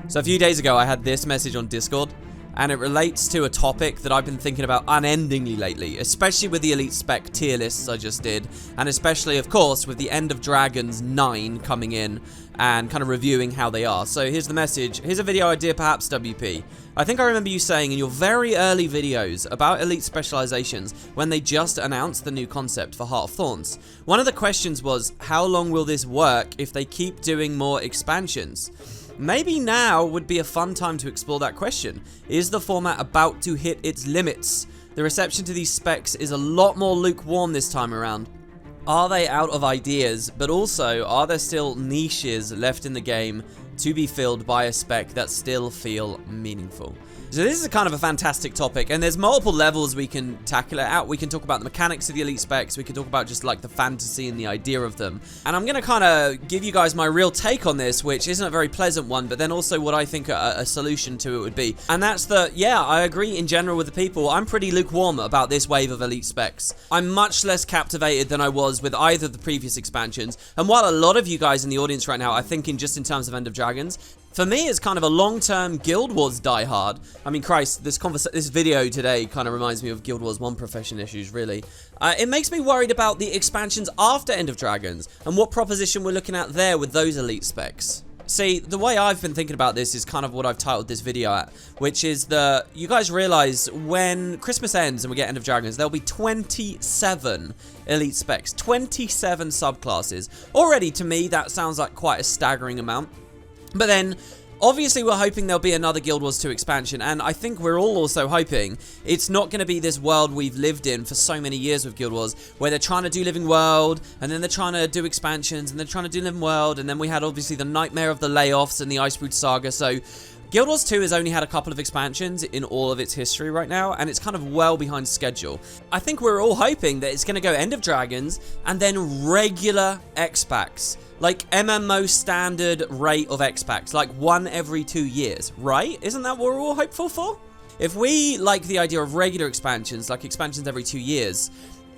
So a few days ago, I had this message on Discord, and it relates to a topic that I've been thinking about unendingly lately, especially with the Elite Spec tier lists I just did, and especially, of course, with the End of Dragons 9 coming in and kind of reviewing how they are. So here's the message. Here's a video idea, perhaps, WP. I think I remember you saying in your very early videos about Elite Specializations when they just announced the new concept for Heart of Thorns. One of the questions was, how long will this work if they keep doing more expansions? Maybe now would be a fun time to explore that question. Is the format about to hit its limits? The reception to these specs is a lot more lukewarm this time around. Are they out of ideas, but also are there still niches left in the game to be filled by a spec that still feel meaningful? So this is kind of a fantastic topic, and there's multiple levels we can tackle it out. We can talk about the mechanics of the Elite specs, we can talk about just like the fantasy and the idea of them. And I'm going to kind of give you guys my real take on this, which isn't a very pleasant one, but then also what I think a solution to it would be. And that's that, yeah, I agree in general with the people. I'm pretty lukewarm about this wave of Elite specs. I'm much less captivated than I was with either of the previous expansions. And while a lot of you guys in the audience right now are thinking just in terms of End of Dragons, for me, it's kind of a long-term Guild Wars diehard. I mean, Christ, this video today kind of reminds me of Guild Wars 1 profession issues, really. It makes me worried about the expansions after End of Dragons and what proposition we're looking at there with those Elite specs. See, the way I've been thinking about this is kind of what I've titled this video at, which is you guys realize when Christmas ends and we get End of Dragons, there'll be 27 Elite specs, 27 subclasses. Already, to me, that sounds like quite a staggering amount. But then, obviously, we're hoping there'll be another Guild Wars 2 expansion, and I think we're all also hoping it's not going to be this world we've lived in for so many years with Guild Wars, where they're trying to do Living World, and then they're trying to do expansions, and they're trying to do Living World, and then we had, obviously, the nightmare of the layoffs and the Icebrood Saga, so Guild Wars 2 has only had a couple of expansions in all of its history right now, and it's kind of well behind schedule. I think we're all hoping that it's going to go End of Dragons, and then regular X-Packs. Like MMO standard rate of X-Packs, like one every 2 years, right? Isn't that what we're all hopeful for? If we like the idea of regular expansions, like expansions every 2 years,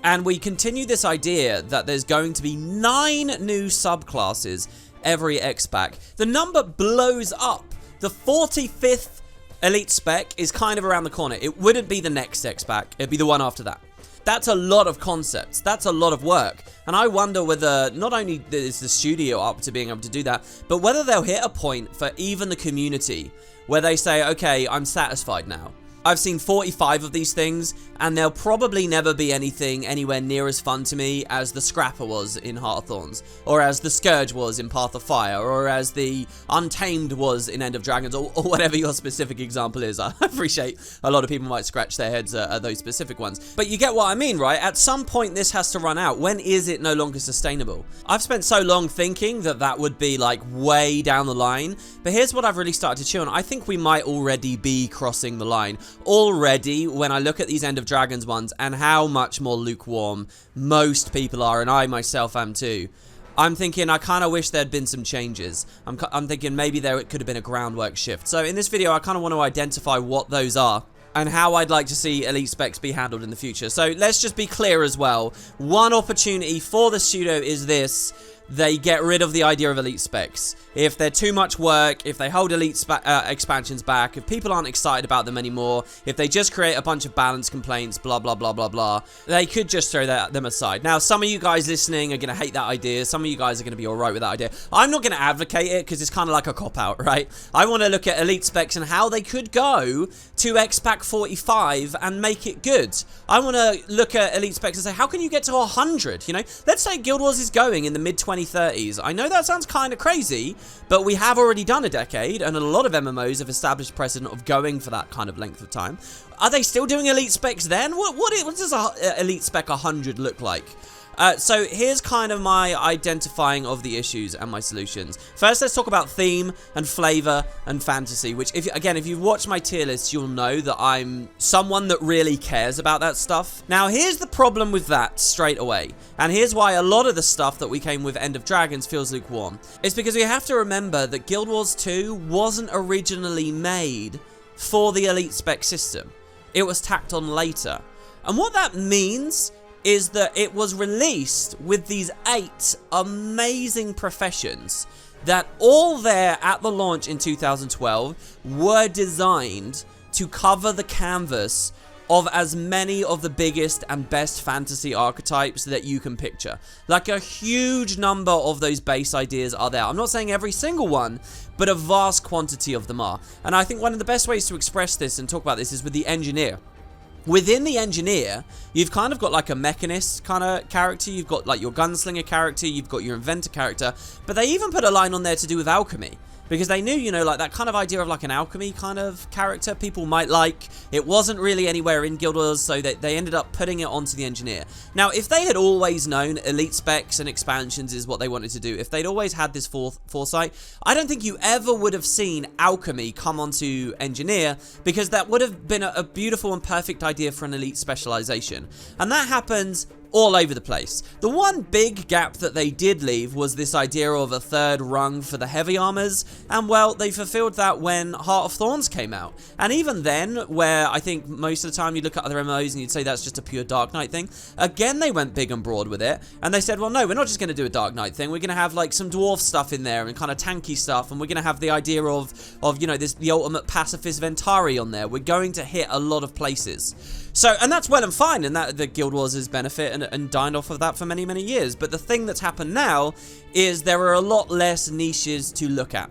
and we continue this idea that there's going to be 9 new subclasses every X-Pack, the number blows up. The 45th Elite spec is kind of around the corner. It wouldn't be the next X-Pack, it'd be the one after that. That's a lot of concepts. That's a lot of work. And I wonder whether not only is the studio up to being able to do that, but whether they'll hit a point for even the community where they say, okay, I'm satisfied now. I've seen 45 of these things, and there'll probably never be anything anywhere near as fun to me as the Scrapper was in Heart of Thorns, or as the Scourge was in Path of Fire, or as the Untamed was in End of Dragons, or whatever your specific example is. I appreciate a lot of people might scratch their heads at those specific ones. But you get what I mean, right? At some point, this has to run out. When is it no longer sustainable? I've spent so long thinking that that would be like way down the line, but here's what I've really started to chew on. I think we might already be crossing the line. Already, when I look at these End of Dragons ones and how much more lukewarm most people are, and I myself am too, I'm thinking I kind of wish there'd been some changes. I'm thinking maybe there could have been a groundwork shift. So in this video, I kind of want to identify what those are and how I'd like to see Elite specs be handled in the future. So let's just be clear as well. One opportunity for the studio is this. They get rid of the idea of Elite specs. If they're too much work, if they hold Elite expansions back, if people aren't excited about them anymore, if they just create a bunch of balance complaints, blah, blah, blah, blah, blah, they could just throw them aside. Now, some of you guys listening are going to hate that idea. Some of you guys are going to be all right with that idea. I'm not going to advocate it because it's kind of like a cop-out, right? I want to look at Elite specs and how they could go to X-Pack 45 and make it good. I want to look at Elite specs and say, how can you get to 100, you know? Let's say Guild Wars is going in the mid-2030s. I know that sounds kind of crazy, but we have already done a decade, and a lot of MMOs have established precedent of going for that kind of length of time. Are they still doing Elite specs then? What does a Elite spec 100 look like? So here's kind of my identifying of the issues and my solutions. First, let's talk about theme and flavor and fantasy, which, if you've watched my tier list, you'll know that I'm someone that really cares about that stuff. Now, here's the problem with that straight away, and here's why a lot of the stuff that we came with End of Dragons feels lukewarm. It's because we have to remember that Guild Wars 2 wasn't originally made for the Elite spec system. It was tacked on later. And what that means is that it was released with these 8 amazing professions that all there at the launch in 2012 were designed to cover the canvas of as many of the biggest and best fantasy archetypes that you can picture. Like, a huge number of those base ideas are there. I'm not saying every single one, but a vast quantity of them are. And I think one of the best ways to express this and talk about this is with the engineer. Within the engineer, you've kind of got like a mechanist kind of character, you've got like your gunslinger character, you've got your inventor character, but they even put a line on there to do with alchemy. Because they knew, you know, like that kind of idea of like an alchemy kind of character people might like. It wasn't really anywhere in Guild Wars, so they ended up putting it onto the engineer. Now, if they had always known elite specs and expansions is what they wanted to do, if they'd always had this foresight, I don't think you ever would have seen alchemy come onto engineer, because that would have been a beautiful and perfect idea for an elite specialization. And that happens all over the place. The one big gap that they did leave was this idea of a third rung for the heavy armors, and well, they fulfilled that when Heart of Thorns came out. And even then, where I think most of the time you look at other MMOs and you'd say that's just a pure Dark Knight thing, again they went big and broad with it, and they said, well no, we're not just going to do a Dark Knight thing, we're going to have like some dwarf stuff in there and kind of tanky stuff, and we're going to have the idea of you know, the ultimate pacifist Ventari on there. We're going to hit a lot of places. So, and that's well and fine, and that the Guild Wars' benefit and dined off of that for many, many years. But the thing that's happened now is there are a lot less niches to look at.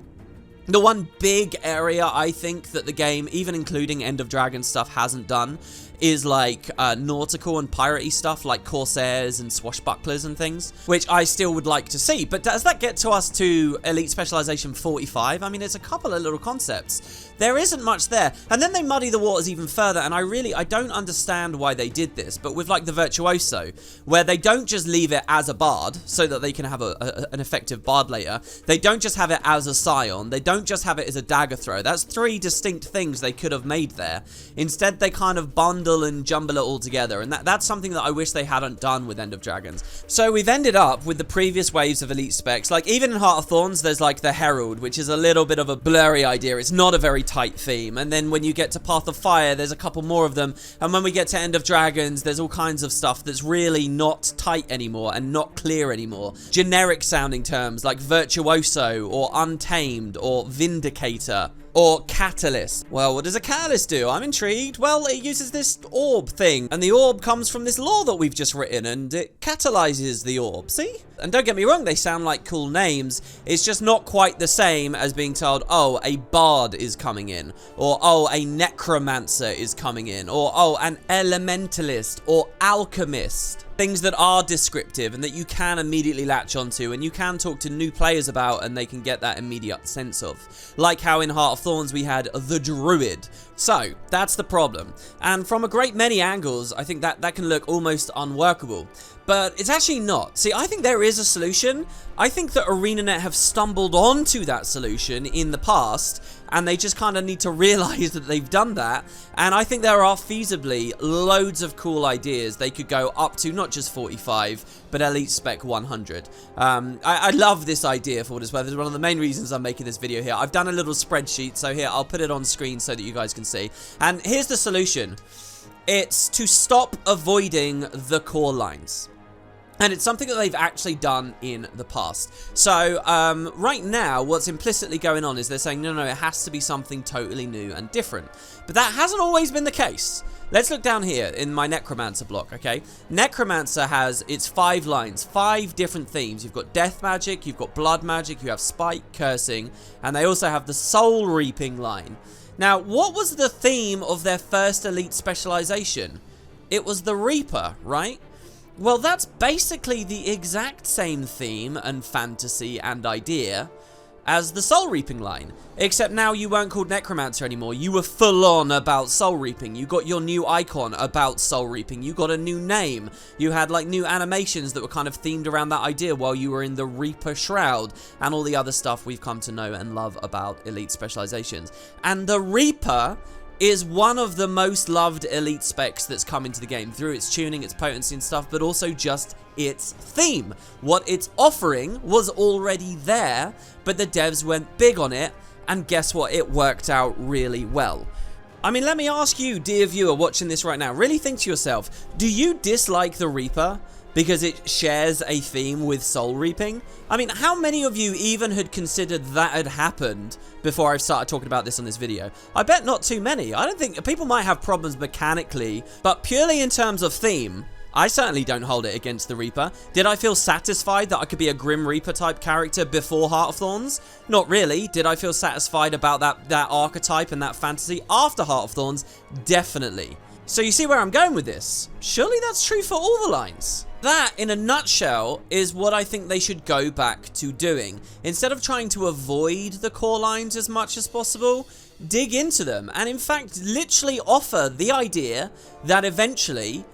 The one big area I think that the game, even including End of Dragon stuff, hasn't done is like nautical and piratey stuff like corsairs and swashbucklers and things, which I still would like to see. But does that get to us to Elite Specialization 45? I mean, it's a couple of little concepts. There isn't much there. And then they muddy the waters even further, and I don't understand why they did this, but with like the Virtuoso, where they don't just leave it as a bard so that they can have an effective bard later. They don't just have it as a scion. They don't just have it as a dagger throw. That's 3 distinct things they could have made there. Instead, they kind of bundle and jumble it all together, and that's something that I wish they hadn't done with End of Dragons. So we've ended up with the previous waves of elite specs. Like, even in Heart of Thorns, there's like the Herald, which is a little bit of a blurry idea. It's not a very tight theme. And then when you get to Path of Fire, there's a couple more of them. And when we get to End of Dragons, there's all kinds of stuff that's really not tight anymore and not clear anymore. Generic sounding terms like Virtuoso or Untamed or Vindicator or Catalyst. Well, what does a Catalyst do? I'm intrigued. Well, it uses this orb thing, and the orb comes from this lore that we've just written, and it catalyzes the orb. See? And don't get me wrong, they sound like cool names. It's just not quite the same as being told, oh, a bard is coming in, or oh, a necromancer is coming in, or oh, an elementalist, or alchemist. Things that are descriptive and that you can immediately latch onto and you can talk to new players about and they can get that immediate sense of. Like how in Heart of Thorns we had the Druid. So, that's the problem. And from a great many angles, I think that can look almost unworkable. But it's actually not. See, I think there is a solution. I think that ArenaNet have stumbled onto that solution in the past, and they just kind of need to realize that they've done that. And I think there are feasibly loads of cool ideas they could go up to, not just 45, but Elite Spec 100. I love this idea for what it's worth. It's one of the main reasons I'm making this video here. I've done a little spreadsheet, so here, I'll put it on screen so that you guys can see. And here's the solution. It's to stop avoiding the core lines. And it's something that they've actually done in the past. So, right now, what's implicitly going on is they're saying, no, it has to be something totally new and different. But that hasn't always been the case. Let's look down here in my Necromancer block, okay? Necromancer has its 5 lines, 5 different themes. You've got death magic, you've got blood magic, you have spike, cursing, and they also have the soul reaping line. Now, what was the theme of their first elite specialization? It was the Reaper, right? Well, that's basically the exact same theme and fantasy and idea as the soul reaping line. Except now you weren't called Necromancer anymore. You were full on about soul reaping. You got your new icon about soul reaping. You got a new name. You had like new animations that were kind of themed around that idea while you were in the Reaper Shroud and all the other stuff we've come to know and love about elite specializations. And the Reaper is one of the most loved elite specs that's come into the game through its tuning, its potency and stuff, but also just its theme. What it's offering was already there, but the devs went big on it, and guess what? It worked out really well. I mean, let me ask you, dear viewer watching this right now, really think to yourself, do you dislike the Reaper because it shares a theme with soul reaping? I mean, how many of you even had considered that had happened before I started talking about this on this video? I bet not too many. I don't think people might have problems mechanically, but purely in terms of theme, I certainly don't hold it against the Reaper. Did I feel satisfied that I could be a Grim Reaper type character before Heart of Thorns? Not really. Did I feel satisfied about that archetype and that fantasy after Heart of Thorns? Definitely. So you see where I'm going with this? Surely that's true for all the lines. That, in a nutshell, is what I think they should go back to doing. Instead of trying to avoid the core lines as much as possible, dig into them. And in fact, literally offer the idea that eventually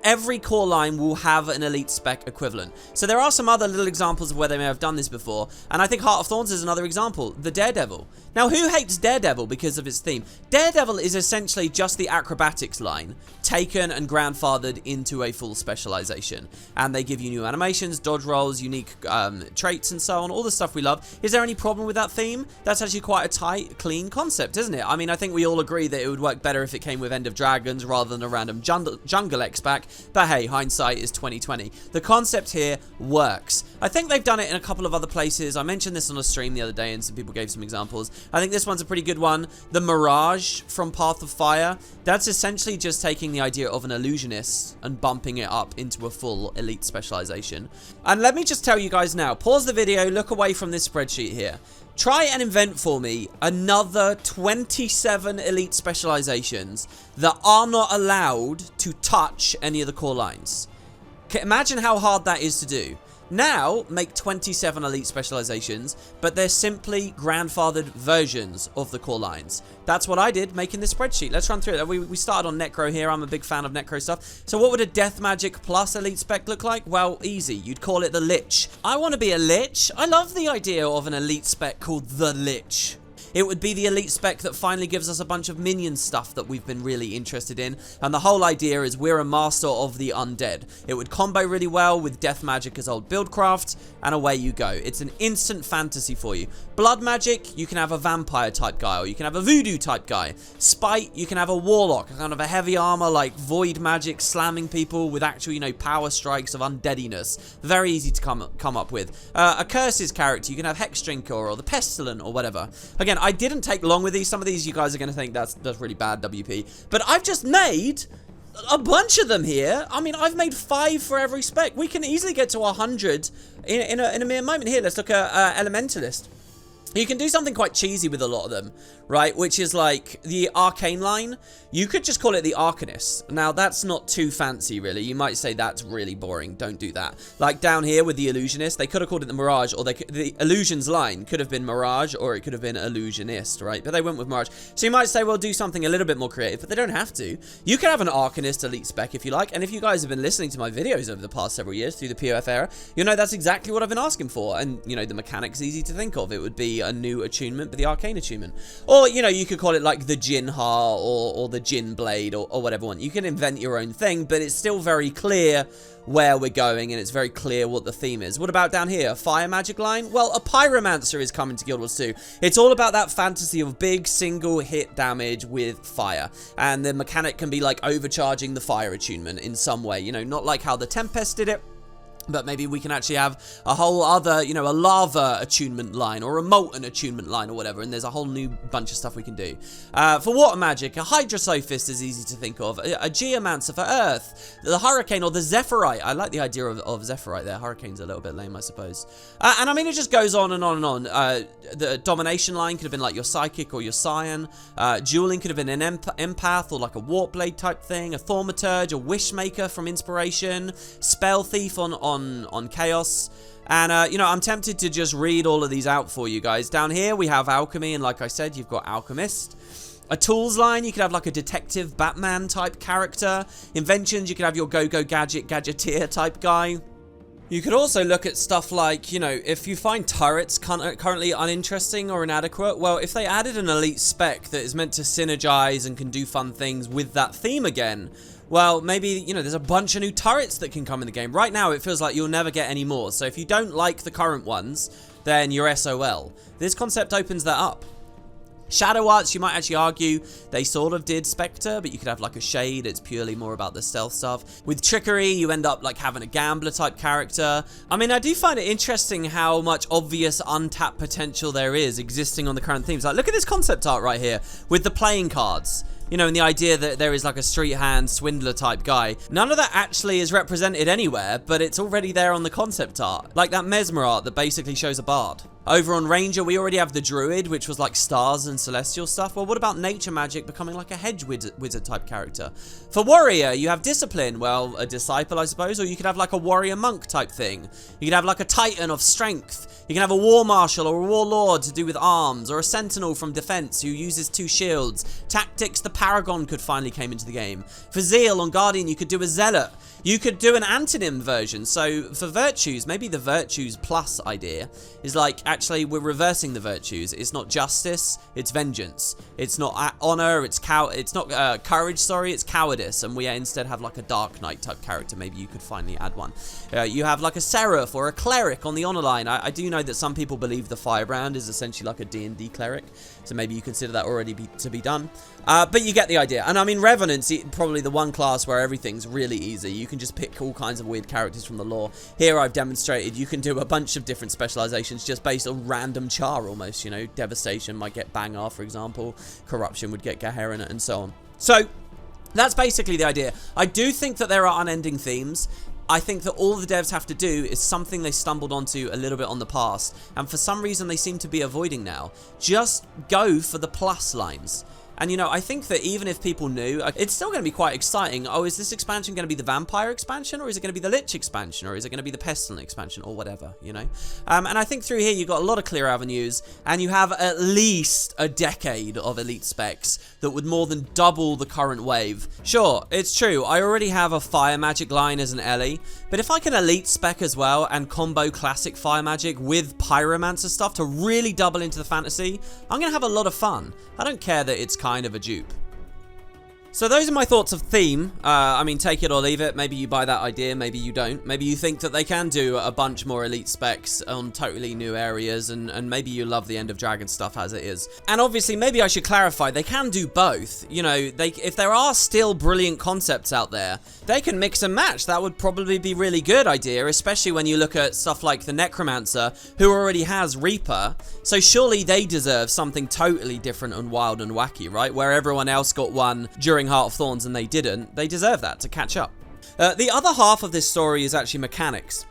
every core line will have an elite spec equivalent. So there are some other little examples of where they may have done this before, and I think Heart of Thorns is another example. The Daredevil. Now, who hates Daredevil because of its theme? Daredevil is essentially just the acrobatics line, taken and grandfathered into a full specialization. And they give you new animations, dodge rolls, unique traits, and so on, all the stuff we love. Is there any problem with that theme? That's actually quite a tight, clean concept, isn't it? I mean, I think we all agree that it would work better if it came with End of Dragons rather than a random jungle X-Pack, but hey, hindsight is 2020. The concept here works. I think they've done it in a couple of other places. I mentioned this on a stream the other day, and some people gave some examples. I think this one's a pretty good one. The Mirage from Path of Fire, that's essentially just taking the idea of an illusionist and bumping it up into a full elite specialization. And let me just tell you guys now, pause the video, look away from this spreadsheet here. Try and invent for me another 27 elite specializations that are not allowed to touch any of the core lines. Imagine how hard that is to do. Now, make 27 elite specializations, but they're simply grandfathered versions of the core lines. That's what I did making this spreadsheet. Let's run through it. We started on Necro here. I'm a big fan of Necro stuff. So what would a Death Magic plus elite spec look like? Well, easy. You'd call it the Lich. I want to be a Lich. I love the idea of an elite spec called the Lich. It would be the elite spec that finally gives us a bunch of minion stuff that we've been really interested in. And the whole idea is we're a master of the undead. It would combo really well with Death Magic as old buildcraft, and away you go. It's an instant fantasy for you. Blood Magic, you can have a vampire type guy, or you can have a voodoo type guy. Spite, you can have a warlock, kind of a heavy armor like void magic, slamming people with actual, power strikes of undeadiness. Very easy to come up with. A Curses character, you can have Hex Drinker or the Pestilent or whatever. Again, I didn't take long with these. Some of these you guys are going to think that's really bad, WP. But I've just made a bunch of them here. I mean, I've made 5 for every spec. We can easily get to 100 in a mere moment. Here, let's look at Elementalist. You can do something quite cheesy with a lot of them, right? Which is like the Arcane line. You could just call it the Arcanist. Now, that's not too fancy, really. You might say that's really boring. Don't do that. Like down here with the Illusionist, they could have called it the Mirage, or the Illusions line could have been Mirage, or it could have been Illusionist, right? But they went with Mirage. So you might say, well, do something a little bit more creative, but they don't have to. You can have an Arcanist elite spec if you like, and if you guys have been listening to my videos over the past several years through the POF era, you know that's exactly what I've been asking for. And, the mechanic's easy to think of. It would be a new attunement, but the Arcane attunement. Or, you could call it like the Jinha or the Jin Blade or whatever one. You can invent your own thing, but it's still very clear where we're going, and it's very clear what the theme is. What about down here? Fire magic line? Well, a Pyromancer is coming to Guild Wars 2. It's all about that fantasy of big single hit damage with fire. And the mechanic can be like overcharging the fire attunement in some way. Not like how the Tempest did it, but maybe we can actually have a whole other, a lava attunement line or a molten attunement line or whatever, and there's a whole new bunch of stuff we can do. For water magic, a Hydrosophist is easy to think of. A Geomancer for earth, the Hurricane or the Zephyrite. I like the idea of Zephyrite there. Hurricane's a little bit lame, I suppose. And I mean, it just goes on and on and on. The Domination line could have been like your Psychic or your Scion. Dueling could have been an Empath or like a Warpblade type thing. A Thaumaturge, a Wishmaker from Inspiration. Spell Thief on Chaos. And, I'm tempted to just read all of these out for you guys. Down here, we have Alchemy, and like I said, you've got Alchemist. A tools line, you could have like a detective Batman type character. Inventions, you could have your go-go gadgeteer type guy. You could also look at stuff like, if you find turrets currently uninteresting or inadequate, well, if they added an elite spec that is meant to synergize and can do fun things with that theme again, well, maybe, there's a bunch of new turrets that can come in the game. Right now, it feels like you'll never get any more. So if you don't like the current ones, then you're SOL. This concept opens that up. Shadow Arts, you might actually argue, they sort of did Spectre, but you could have like a Shade, it's purely more about the stealth stuff. With Trickery, you end up like having a gambler type character. I mean, I do find it interesting how much obvious untapped potential there is existing on the current themes. Like, look at this concept art right here, with the playing cards. You know, and the idea that there is like a street hand swindler type guy. None of that actually is represented anywhere, but it's already there on the concept art. Like that Mesmer art that basically shows a bard. Over on Ranger, we already have the Druid, which was like stars and celestial stuff. Well, what about nature magic becoming like a hedge wizard type character? For Warrior, you have Discipline. Well, a disciple, I suppose, or you could have like a warrior monk type thing. You could have like a Titan of strength. You can have a War Marshal or a Warlord to do with arms, or a Sentinel from defense who uses 2 shields. Tactics, the Paragon could finally came into the game. For Zeal on Guardian, you could do a Zealot. You could do an antonym version. So for virtues, maybe the virtues plus idea is like, actually, we're reversing the virtues. It's not justice, it's vengeance. It's not honor, it's not courage, sorry, it's cowardice. And we instead have like a Dark Knight type character. Maybe you could finally add one. You have like a Seraph or a Cleric on the honor line. I do know that some people believe the Firebrand is essentially like a D&D Cleric. So maybe you consider that already to be done. But you get the idea. And I mean, Revenant's probably the one class where everything's really easy. You can just pick all kinds of weird characters from the lore. Here I've demonstrated you can do a bunch of different specializations just based on random char almost, you know. Devastation might get Bangar, for example. Corruption would get Gaherin, and so on. So that's basically the idea. I do think that there are unending themes. I think that all the devs have to do is something they stumbled onto a little bit on the past, and for some reason they seem to be avoiding now. Just go for the plus lines. And, you know, I think that even if people knew, it's still going to be quite exciting. Oh, is this expansion going to be the Vampire expansion? Or is it going to be the Lich expansion? Or is it going to be the Pestilent expansion? Or whatever, you know? And I think through here, you've got a lot of clear avenues. And you have at least a decade of elite specs that would more than double the current wave. Sure, it's true. I already have a Fire Magic line as an Ellie. But if I can elite spec as well and combo classic Fire Magic with Pyromancer stuff to really double into the fantasy, I'm going to have a lot of fun. I don't care that it's kind of a dupe. So those are my thoughts of theme. I mean, take it or leave it. Maybe you buy that idea, maybe you don't. Maybe you think that they can do a bunch more elite specs on totally new areas, and maybe you love the End of Dragon stuff as it is. And obviously, maybe I should clarify, they can do both. You know, if there are still brilliant concepts out there, they can mix and match. That would probably be a really good idea, especially when you look at stuff like the Necromancer, who already has Reaper. So surely they deserve something totally different and wild and wacky, right? Where everyone else got one during Heart of Thorns and they didn't, they deserve that to catch up. The other half of this story is actually mechanics.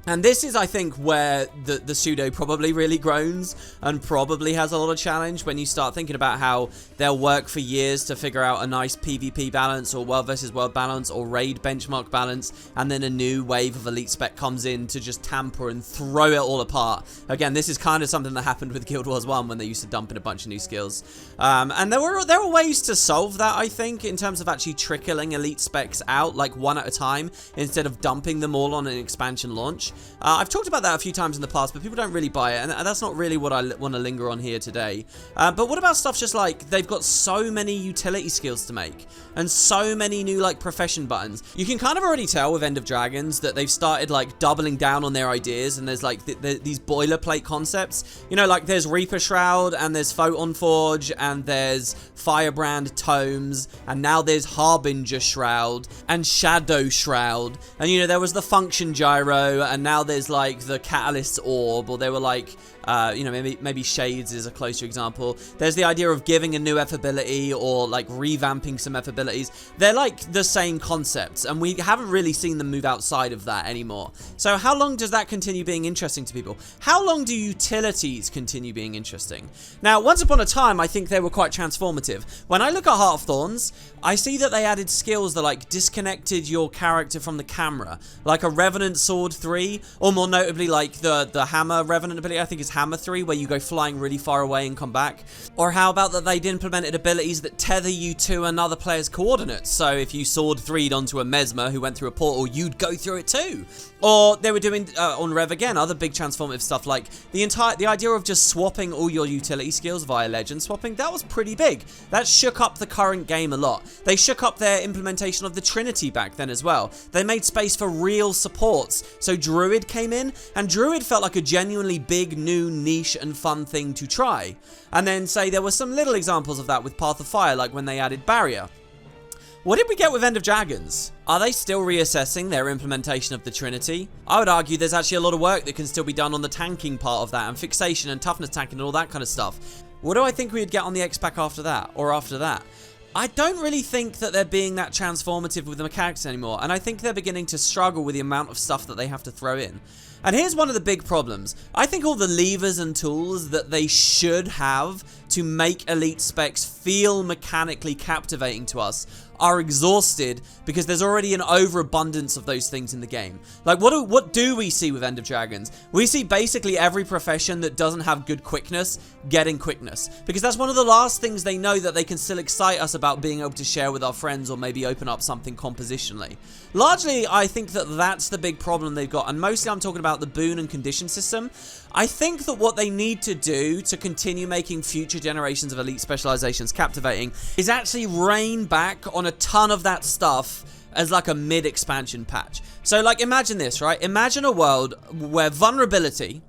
And this is, I think, where the pseudo probably really groans and probably has a lot of challenge when you start thinking about how they'll work for years to figure out a nice PvP balance or world versus world balance or raid benchmark balance, and then a new wave of elite spec comes in to just tamper and throw it all apart. Again, this is kind of something that happened with Guild Wars 1 when they used to dump in a bunch of new skills. And there were ways to solve that, I think, in terms of actually trickling elite specs out, like one at a time, instead of dumping them all on an expansion launch. I've talked about that a few times in the past, but people don't really buy it, and that's not really what I want to linger on here today. But what about stuff just like, they've got so many utility skills to make, and so many new, like, profession buttons. You can kind of already tell with End of Dragons that they've started, like, doubling down on their ideas, and there's, like, these boilerplate concepts. You know, like, there's Reaper Shroud, and there's Photon Forge, and there's Firebrand Tomes, and now there's Harbinger Shroud, and Shadow Shroud, and, you know, there was the Function Gyro, and now there's like the Catalyst's Orb, or they were like, you know, maybe Shades is a closer example. There's the idea of giving a new F ability or like revamping some F abilities. They're like the same concepts, and we haven't really seen them move outside of that anymore. So how long does that continue being interesting to people? How long do utilities continue being interesting? Now, once upon a time, I think they were quite transformative. When I look at Heart of Thorns, I see that they added skills that like disconnected your character from the camera, like a Revenant Sword 3, or more notably like the Hammer Revenant ability, I think it's Hammer 3, where you go flying really far away and come back. Or how about that they'd implemented abilities that tether you to another player's coordinates, so if you Sword 3'd onto a Mesmer who went through a portal, you'd go through it too. Or they were doing, on Rev again, other big transformative stuff like the idea of just swapping all your utility skills via legend swapping. That was pretty big. That shook up the current game a lot. They shook up their implementation of the Trinity back then as well. They made space for real supports. So Druid came in, and Druid felt like a genuinely big new new niche and fun thing to try. And then say there were some little examples of that with Path of Fire, like when they added Barrier. What did we get with End of Dragons? Are they still reassessing their implementation of the Trinity? I would argue there's actually a lot of work that can still be done on the tanking part of that, and fixation and toughness tanking and all that kind of stuff. What do I think we would get on the X-Pack after that, or after that? I don't really think that they're being that transformative with the mechanics anymore, and I think they're beginning to struggle with the amount of stuff that they have to throw in. And here's one of the big problems. I think all the levers and tools that they should have to make elite specs feel mechanically captivating to us are exhausted because there's already an overabundance of those things in the game. Like, what do we see with End of Dragons? We see basically every profession that doesn't have good quickness getting quickness, because that's one of the last things they know that they can still excite us about being able to share with our friends or maybe open up something compositionally. Largely, I think that that's the big problem they've got, and mostly I'm talking about the boon and condition system. I think that what they need to do to continue making future generations of elite specializations captivating is actually rein back on a ton of that stuff as like a mid-expansion patch. So like, imagine this, right? Imagine a world where vulnerability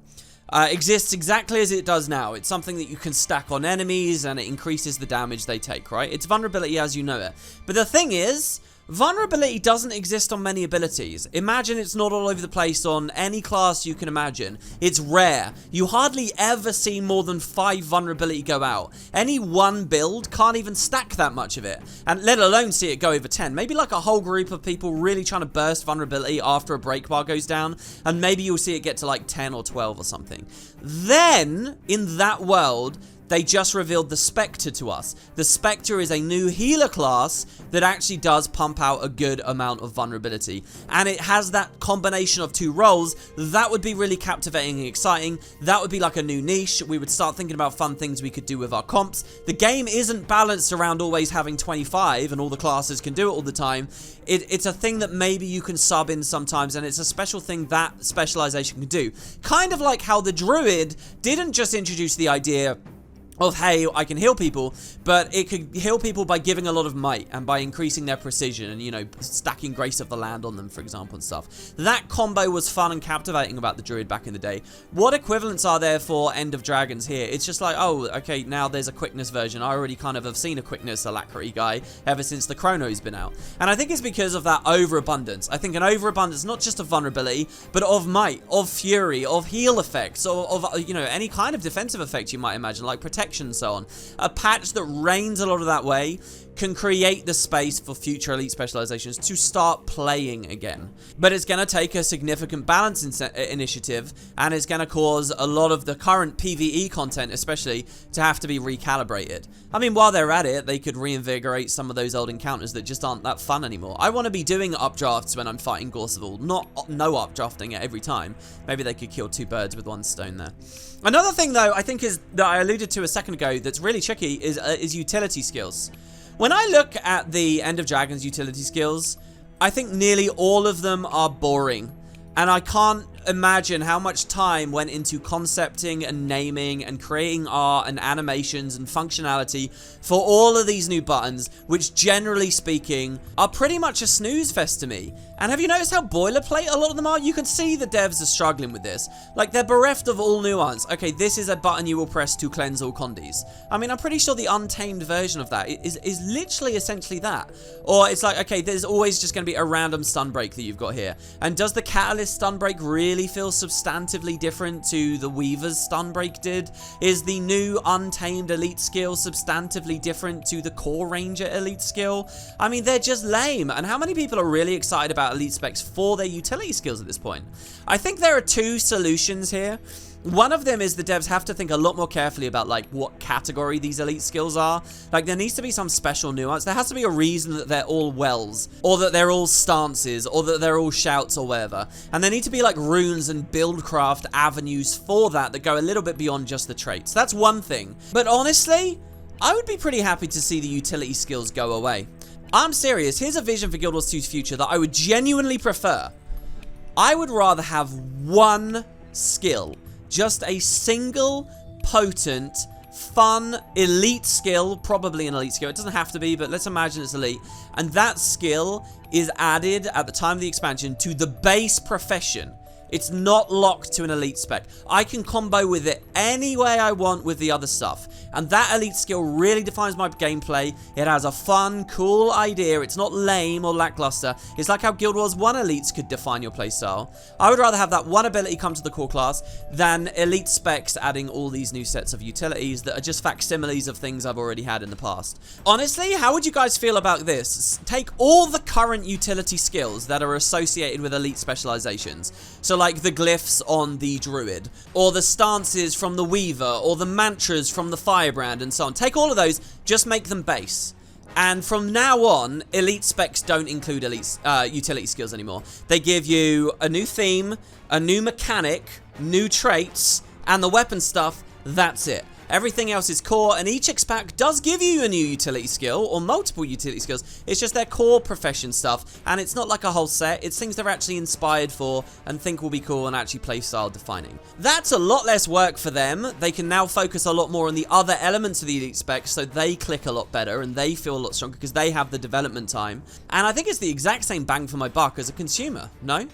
exists exactly as it does now. It's something that you can stack on enemies and it increases the damage they take, right? It's vulnerability as you know it. But the thing is, vulnerability doesn't exist on many abilities. Imagine it's not all over the place on any class you can imagine. It's rare. You hardly ever see more than 5 vulnerability go out. Any one build can't even stack that much of it, and let alone see it go over 10. Maybe like a whole group of people really trying to burst vulnerability after a break bar goes down, and maybe you'll see it get to like 10 or 12 or something. Then, in that world, they just revealed the Spectre to us. The Spectre is a new healer class that actually does pump out a good amount of vulnerability. And it has that combination of 2 roles. That would be really captivating and exciting. That would be like a new niche. We would start thinking about fun things we could do with our comps. The game isn't balanced around always having 25 and all the classes can do it all the time. It's a thing that maybe you can sub in sometimes, and it's a special thing that specialization can do. Kind of like how the Druid didn't just introduce the idea of, hey, I can heal people, but it could heal people by giving a lot of might and by increasing their precision and, you know, stacking Grace of the Land on them, for example, and stuff. That combo was fun and captivating about the Druid back in the day. What equivalents are there for End of Dragons here? It's just like, oh, okay, now there's a quickness version. I already kind of have seen a quickness alacrity guy ever since the Chrono's been out. And I think it's because of that overabundance. I think an overabundance, not just of vulnerability, but of might, of fury, of heal effects, of you know, any kind of defensive effect you might imagine, like protection and so on. A patch that reins a lot of that way can create the space for future elite specializations to start playing again. But it's going to take a significant balance initiative, and it's going to cause a lot of the current PvE content especially to have to be recalibrated. I mean, while they're at it, they could reinvigorate some of those old encounters that just aren't that fun anymore. I want to be doing updrafts when I'm fighting Gorseval, not no updrafting it every time. Maybe they could kill 2 birds with 1 stone there. Another thing though, I think is that I alluded to a second ago that's really tricky is utility skills. When I look at the End of Dragons utility skills, I think nearly all of them are boring. And I can't imagine how much time went into concepting and naming and creating art and animations and functionality for all of these new buttons, which generally speaking are pretty much a snooze fest to me. And have you noticed how boilerplate a lot of them are? You can see the devs are struggling with this. Like, they're bereft of all nuance. Okay, this is a button you will press to cleanse all condis. I mean, I'm pretty sure the untamed version of that is literally essentially that. Or it's like, okay, there's always just going to be a random stun break that you've got here. And does the Catalyst stun break really feel substantively different to the Weaver's stun break did? Is the new untamed elite skill substantively different to the Core Ranger elite skill? I mean, they're just lame. And how many people are really excited about elite specs for their utility skills at this point? I think there are 2 solutions here. One of them is the devs have to think a lot more carefully about, like, what category these elite skills are. Like, there needs to be some special nuance. There has to be a reason that they're all wells, or that they're all stances, or that they're all shouts or whatever. And there need to be, like, runes and buildcraft avenues for that go a little bit beyond just the traits. That's one thing. But honestly, I would be pretty happy to see the utility skills go away. I'm serious. Here's a vision for Guild Wars 2's future that I would genuinely prefer. I would rather have one skill. Just a single, potent, fun, elite skill. Probably an elite skill. It doesn't have to be, but let's imagine it's elite. And that skill is added at the time of the expansion to the base profession. It's not locked to an elite spec. I can combo with it any way I want with the other stuff. And that elite skill really defines my gameplay. It has a fun, cool idea. It's not lame or lackluster. It's like how Guild Wars 1 elites could define your playstyle. I would rather have that one ability come to the core class than elite specs adding all these new sets of utilities that are just facsimiles of things I've already had in the past. Honestly, how would you guys feel about this? Take all the current utility skills that are associated with elite specializations. So like the glyphs on the druid, or the stances from the weaver, or the mantras from the firebrand, and so on. Take all of those, just make them base. And from now on, elite specs don't include elite utility skills anymore. They give you a new theme, a new mechanic, new traits, and the weapon stuff. That's it. Everything else is core, and each X-Pack does give you a new utility skill, or multiple utility skills. It's just their core profession stuff, and it's not like a whole set. It's things they're actually inspired for, and think will be cool, and actually playstyle defining. That's a lot less work for them. They can now focus a lot more on the other elements of the elite specs, so they click a lot better, and they feel a lot stronger, because they have the development time. And I think it's the exact same bang for my buck as a consumer, no?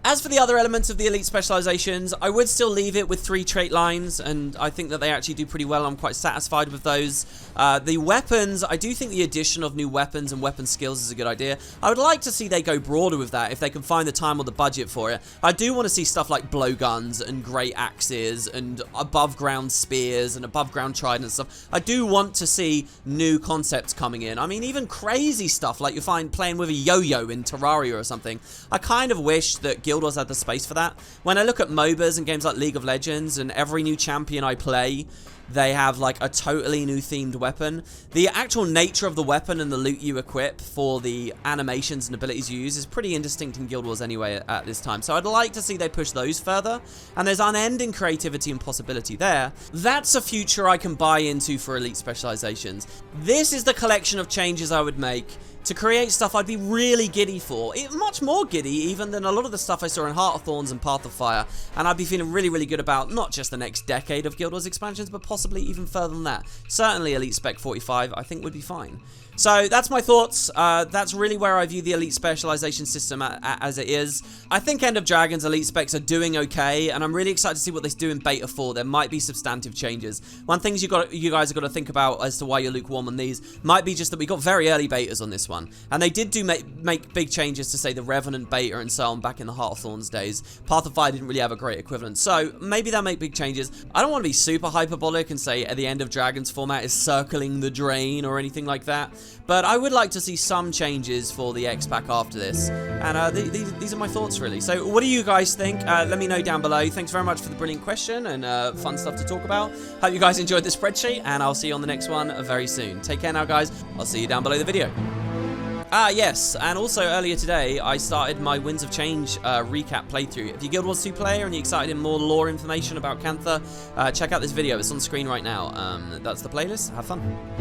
As for the other elements of the elite specializations, I would still leave it with 3 trait lines, and I think that they actually do pretty well. I'm quite satisfied with those. The weapons, I do think the addition of new weapons and weapon skills is a good idea. I would like to see they go broader with that if they can find the time or the budget for it. I do want to see stuff like blowguns and great axes and above ground spears and above ground trident and stuff. I do want to see new concepts coming in. I mean, even crazy stuff like you find playing with a yo-yo in Terraria or something. I kind of wish that Guild Wars had the space for that. When I look at MOBAs and games like League of Legends, and every new champion I play, they have like a totally new themed weapon. The actual nature of the weapon and the loot you equip for the animations and abilities you use is pretty indistinct in Guild Wars anyway at this time. So I'd like to see they push those further, and there's unending creativity and possibility there. That's a future I can buy into for elite specializations. This is the collection of changes I would make to create stuff I'd be really giddy for. Much more giddy even than a lot of the stuff I saw in Heart of Thorns and Path of Fire, and I'd be feeling really, really good about not just the next decade of Guild Wars expansions, but possibly even further than that. Certainly Elite Spec 45 I think would be fine. So that's my thoughts. That's really where I view the elite specialization system as it is. I think End of Dragons elite specs are doing okay, and I'm really excited to see what they do in Beta 4. There might be substantive changes. One thing you guys have got to think about as to why you're lukewarm on these might be just that we got very early betas on this one, and they did make big changes to, say, the Revenant beta and so on back in the Heart of Thorns days. Path of Fire didn't really have a great equivalent, so maybe they'll make big changes. I don't want to be super hyperbolic and say at the End of Dragons format is circling the drain or anything like that, but I would like to see some changes for the X-Pack after this. And these are my thoughts, really. So what do you guys think? Let me know down below. Thanks very much for the brilliant question and fun stuff to talk about. Hope you guys enjoyed the spreadsheet, and I'll see you on the next one very soon. Take care now, guys. I'll see you down below the video. Yes, and also earlier today, I started my Winds of Change recap playthrough. If you're Guild Wars 2 player and you're excited in more lore information about Cantha, check out this video. It's on screen right now. That's the playlist. Have fun.